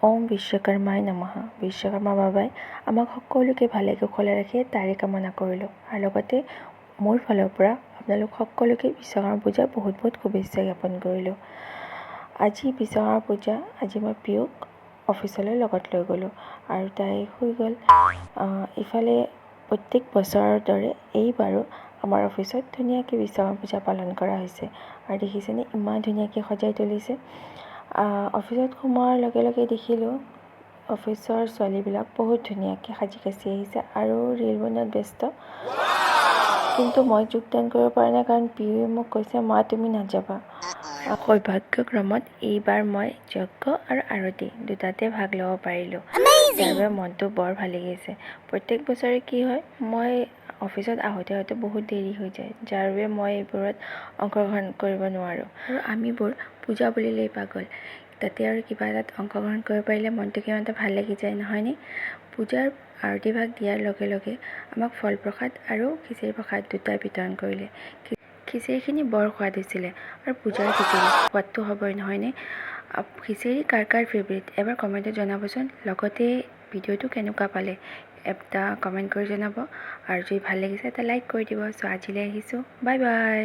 ওম বিশ্বকৰ্মাই নমঃ। বিশ্বকৰ্মা বাবাই আমাক সকলোকে ভালে কুশলে ৰাখি তাৰে কামনা কৰিলোঁ। আৰু লগতে মোৰ ফালৰ পৰা আপোনালোক সকলোকে বিশ্বকৰ্মা পূজাৰ বহুত বহুত শুভেচ্ছা জ্ঞাপন কৰিলোঁ। আজি বিশ্বকৰ্মা পূজা, আজি মই পিউক অফিচলৈ লগত লৈ গ'লোঁ আৰু তাই শুই গ'ল। ইফালে প্ৰত্যেক বছৰৰ দৰে এইবাৰো আমাৰ অফিচত ধুনীয়াকৈ বিশ্বকৰ্মা পূজা পালন কৰা হৈছে। আৰু দেখিছেনে ইমান ধুনীয়াকৈ সজাই তুলিছে। অফিচত সোমোৱাৰ লগে লগে দেখিলোঁ অফিচৰ ছোৱালীবিলাক বহুত ধুনীয়াকৈ সাজি কাচি আহিছে আৰু ৰীল বনোৱাত ব্যস্ত। কিন্তু মই যোগদান কৰিব পৰা নাই, কাৰণ পিউৱে মোক কৈছে মা তুমি নাযাবা। সৌভাগ্যক্ৰমত এইবাৰ মই যজ্ঞ আৰু আৰতি দুটাতে ভাগ ল'ব পাৰিলোঁ। যাৰ বাবে মনটো বৰ ভাল লাগিছে। প্ৰত্যেক বছৰে কি হয়, মই অফিচত আহোঁতে বহুত দেৰি হৈ যায়, যাৰ বাবে মই এইবোৰত অংশগ্ৰহণ কৰিব নোৱাৰোঁ। আৰু আমিবোৰ পূজা বুলিলেই পাগল, তাতে আৰু কিবা এটাত অংশগ্ৰহণ কৰিব পাৰিলে মনটো কিমান এটা ভাল লাগি যায়, নহয়নে? পূজাৰ আৰতি ভাগ দিয়াৰ লগে লগে আমাক ফল প্ৰসাদ আৰু খিচিৰি প্ৰসাদ দুটাই বিতৰণ কৰিলে। খিচিৰিখিনি বৰ সোৱাদ হৈছিলে আৰু পূজাৰ খিচিৰি সোৱাদটো হ'বই, নহয়নে? খিচিৰি কাৰ কাৰ ফেভৰেট এবাৰ কমেণ্টত জনাবচোন। লগতে ভিডিঅ'টো কেনেকুৱা পালে এটা কমেণ্ট কৰি জনাব, আৰু যদি ভাল লাগিছে এটা লাইক কৰি দিব। চ' আজিলৈ আহিছোঁ, বাই বাই।